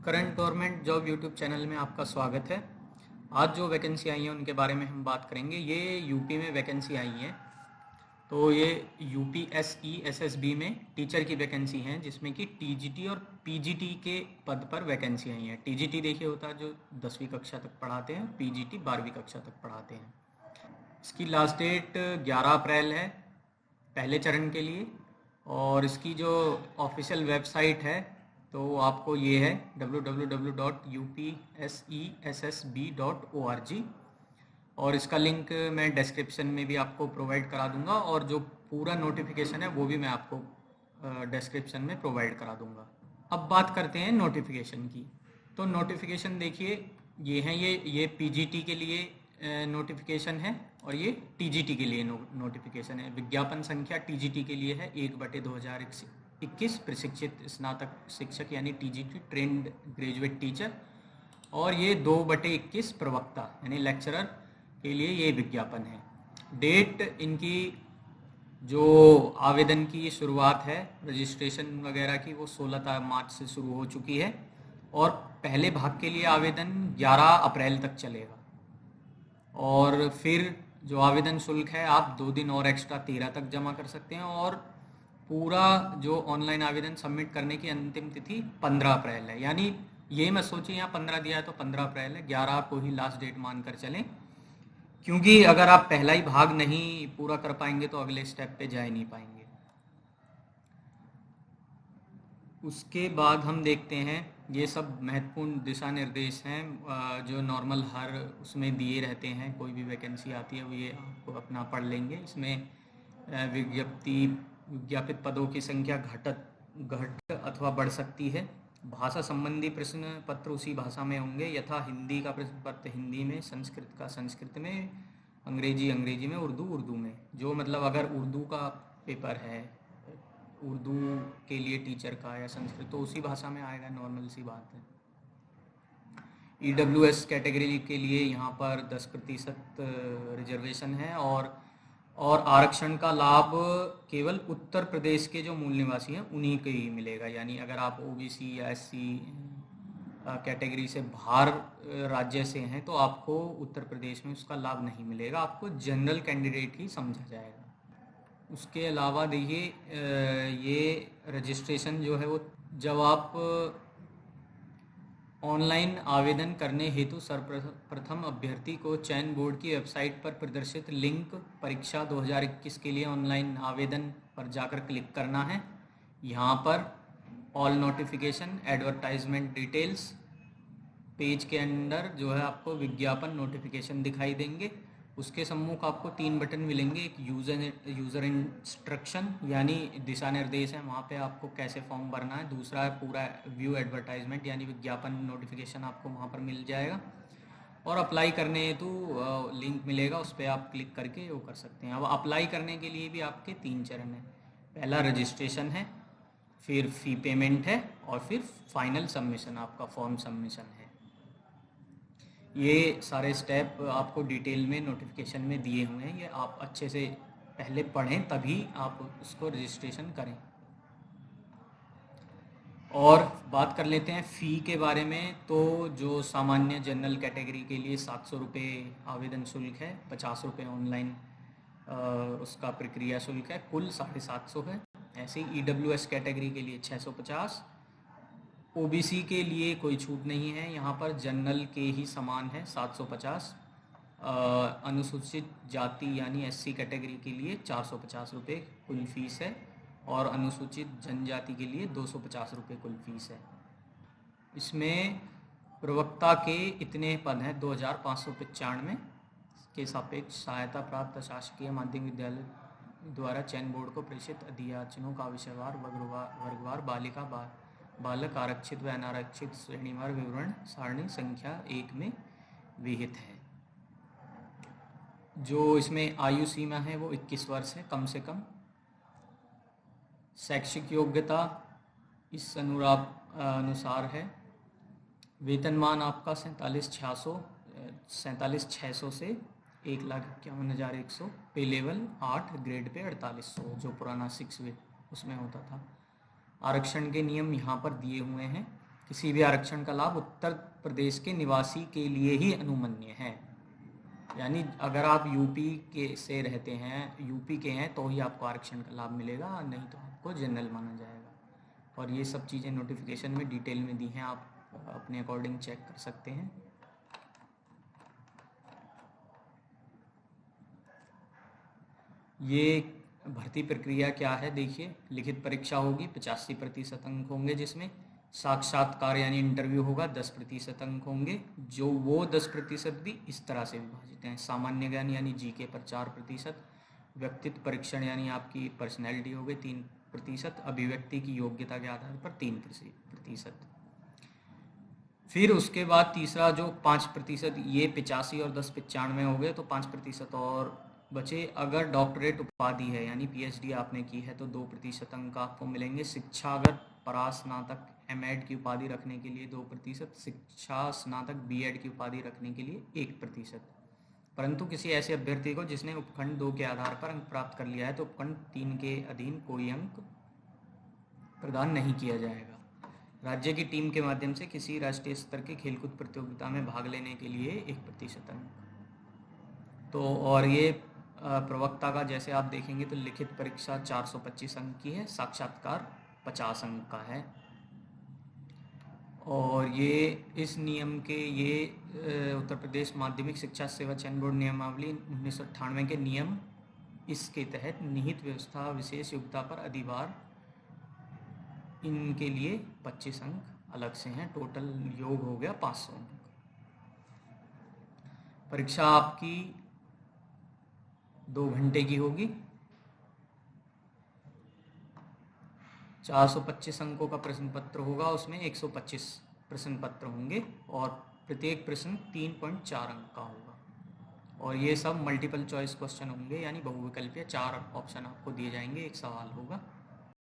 Current government job YouTube channel में आपका स्वागत है। आज जो वैकेंसी आई हैं उनके बारे में हम बात करेंगे। ये यूपी में वैकेंसी आई हैं, तो ये यूपीएसई एसएसबी में टीचर की वैकेंसी हैं, जिसमें कि टीजीटी और पीजीटी के पद पर वैकेंसी आई हैं। टीजीटी देखिए होता है जो 10वीं कक्षा तक पढ़ाते हैं, पीजीटी 12वीं कक्षा तक पढ़ाते हैं। इसकी लास्ट डेट 11 अप्रैल है पहले चरण के लिए, और इसकी जो ऑफिशियल वेबसाइट है तो आपको ये है www.upsessb.org, और इसका लिंक मैं डिस्क्रिप्शन में भी आपको प्रोवाइड करा दूंगा, और जो पूरा नोटिफिकेशन है वो भी मैं आपको डिस्क्रिप्शन में प्रोवाइड करा दूंगा। अब बात करते हैं नोटिफिकेशन की। तो नोटिफिकेशन देखिए ये हैं, ये पीजीटी के लिए नोटिफिकेशन है और ये टीजीटी के लिए नोटिफिकेशन है। विज्ञापन संख्या टीजीटी के लिए है 1/2021 प्रशिक्षित स्नातक शिक्षक यानी टीजीटी ट्रेंड ग्रेजुएट टीचर, और ये 2/21 प्रवक्ता यानी लेक्चरर के लिए ये विज्ञापन है। डेट इनकी जो आवेदन की शुरुआत है रजिस्ट्रेशन वगैरह की वो 16 मार्च से शुरू हो चुकी है, और पहले भाग के लिए आवेदन 11 अप्रैल तक चलेगा। और फिर जो आवेदन शुल्क है आप 2 दिन और एक्स्ट्रा 13 तक जमा कर सकते हैं, और पूरा जो ऑनलाइन आवेदन सबमिट करने की अंतिम तिथि 15 अप्रैल है। यानी ये मत सोचिए यहाँ 15 दिया है तो 15 अप्रैल है, 11 को ही लास्ट डेट मानकर चलें, क्योंकि अगर आप पहला ही भाग नहीं पूरा कर पाएंगे तो अगले स्टेप पे जा ही नहीं पाएंगे। उसके बाद हम देखते हैं, ये सब महत्वपूर्ण दिशा निर्देश हैं जो नॉर्मल हर उसमें दिए रहते हैं। कोई भी वैकेंसी आती है वो ये आपको अपना पढ़ लेंगे। इसमें विज्ञापित पदों की संख्या घट अथवा बढ़ सकती है। भाषा संबंधी प्रश्न पत्र उसी भाषा में होंगे, यथा हिंदी का प्रश्न पत्र हिंदी में, संस्कृत का संस्कृत में, अंग्रेजी अंग्रेजी में, उर्दू उर्दू में। जो मतलब अगर उर्दू का पेपर है, उर्दू के लिए टीचर का या संस्कृत, तो उसी भाषा में आएगा, नॉर्मल सी बात है। ईडब्ल्यूएस कैटेगरी के लिए यहाँ पर 10% रिजर्वेशन है, और आरक्षण का लाभ केवल उत्तर प्रदेश के जो मूल निवासी हैं उन्हीं को ही मिलेगा। यानी अगर आप ओबीसी या एससी कैटेगरी से बाहर राज्य से हैं तो आपको उत्तर प्रदेश में उसका लाभ नहीं मिलेगा, आपको जनरल कैंडिडेट ही समझा जाएगा। उसके अलावा देखिए ये रजिस्ट्रेशन जो है वो जब आप ऑनलाइन आवेदन करने हेतु सर्वप्रथम अभ्यर्थी को चयन बोर्ड की वेबसाइट पर प्रदर्शित लिंक परीक्षा 2021 के लिए ऑनलाइन आवेदन पर जाकर क्लिक करना है। यहाँ पर all notification advertisement details page के अंदर जो है आपको विज्ञापन नोटिफिकेशन दिखाई देंगे। उसके सम्मुख आपको 3 बटन मिलेंगे। एक यूज़र इंस्ट्रक्शन यानी दिशा निर्देश है, वहाँ पे आपको कैसे फॉर्म भरना है। दूसरा है पूरा व्यू एडवर्टाइजमेंट यानी विज्ञापन नोटिफिकेशन आपको वहाँ पर मिल जाएगा, और अप्लाई करने हेतु लिंक मिलेगा, उस पर आप क्लिक करके वो कर सकते हैं। अब अप्लाई करने के लिए भी आपके 3 चरण हैं। पहला रजिस्ट्रेशन है, फिर फ़ी पेमेंट है, और फिर फाइनल सबमिशन आपका फॉर्म सबमिशन है। ये सारे स्टेप आपको डिटेल में नोटिफिकेशन में दिए हुए हैं, ये आप अच्छे से पहले पढ़ें तभी आप उसको रजिस्ट्रेशन करें। और बात कर लेते हैं फ़ी के बारे में। तो जो सामान्य जनरल कैटेगरी के लिए 700 रुपये आवेदन शुल्क है, 50 रुपये ऑनलाइन उसका प्रक्रिया शुल्क है, कुल 750 है। ऐसे ही ईडब्ल्यूएस कैटेगरी के लिए 650। ओबीसी के लिए कोई छूट नहीं है, यहाँ पर जनरल के ही समान है 750। अनुसूचित जाति यानी एससी कैटेगरी के लिए 450 रुपये कुल फीस है, और अनुसूचित जनजाति के लिए 250 रुपये कुल फीस है। इसमें प्रवक्ता के इतने पद हैं 2595 के सापेक्ष सहायता प्राप्त शासकीय माध्यमिक विद्यालय द्वारा चयन बोर्ड को प्रेषित अध्याचनों का विषयवार वर्गवार बालिका बालक आरक्षित व अनारक्षित श्रेणीवार विवरण सारणी संख्या 1 में विहित है। जो इसमें आयु सीमा है वो 21 वर्ष है कम से कम। शैक्षिक योग्यता इस अनुसार है। वेतनमान आपका 47,600 से 1,51,100। पे लेवल 8, ग्रेड पे 4800, जो पुराना 6 उसमें होता था। आरक्षण के नियम यहाँ पर दिए हुए हैं। किसी भी आरक्षण का लाभ उत्तर प्रदेश के निवासी के लिए ही अनुमन्य है। यानी अगर आप यूपी के से रहते हैं, यूपी के हैं, तो ही आपको आरक्षण का लाभ मिलेगा, नहीं तो आपको जनरल माना जाएगा। और ये सब चीज़ें नोटिफिकेशन में डिटेल में दी हैं, आप अपने अकॉर्डिंग चेक कर सकते हैं। ये भर्ती प्रक्रिया क्या है देखिए, लिखित परीक्षा होगी, 85% अंक होंगे, जिसमें साक्षात्कार यानी इंटरव्यू होगा, 10% अंक होंगे, जो वो 10% भी इस तरह से विभाजित हैं। सामान्य ज्ञान यानी जीके पर 4%, व्यक्तित्व परीक्षण यानी आपकी पर्सनैलिटी हो गई 3%, अभिव्यक्ति की योग्यता के आधार पर 3%। फिर उसके बाद तीसरा जो 5%, ये 85 और 10 95 हो गए, तो 5% और बचे। अगर डॉक्टरेट उपाधि है यानी पीएचडी आपने की है तो 2% अंक आपको मिलेंगे। शिक्षा अगर परास्नातक एमएड की उपाधि रखने के लिए 2%, शिक्षा स्नातक बीएड की उपाधि रखने के लिए 1%। परंतु किसी ऐसे अभ्यर्थी को जिसने उपखंड 2 के आधार पर अंक प्राप्त कर लिया है तो उपखंड 3 के अधीन कोई अंक प्रदान नहीं किया जाएगा। राज्य की टीम के माध्यम से किसी राष्ट्रीय स्तर की खेलकूद प्रतियोगिता में भाग लेने के लिए 1% अंक। तो और ये प्रवक्ता का जैसे आप देखेंगे तो लिखित परीक्षा 425 अंक की है, साक्षात्कार 50 अंक का है। और ये इस नियम के ये उत्तर प्रदेश माध्यमिक शिक्षा सेवा चयन बोर्ड नियमावली 1998 के नियम इसके तहत निहित व्यवस्था विशेष योग्यता पर अधिभार, इनके लिए 25 अंक अलग से हैं। टोटल योग हो गया 500 अंक। परीक्षा आपकी 2 घंटे की होगी, 425 अंकों का प्रश्न पत्र होगा, उसमें 125 प्रश्न पत्र होंगे और प्रत्येक प्रश्न 3.4 अंक का होगा। और ये सब मल्टीपल चॉइस क्वेश्चन होंगे, यानी बहुविकल्पीय 4 ऑप्शन आपको दिए जाएंगे, एक सवाल होगा।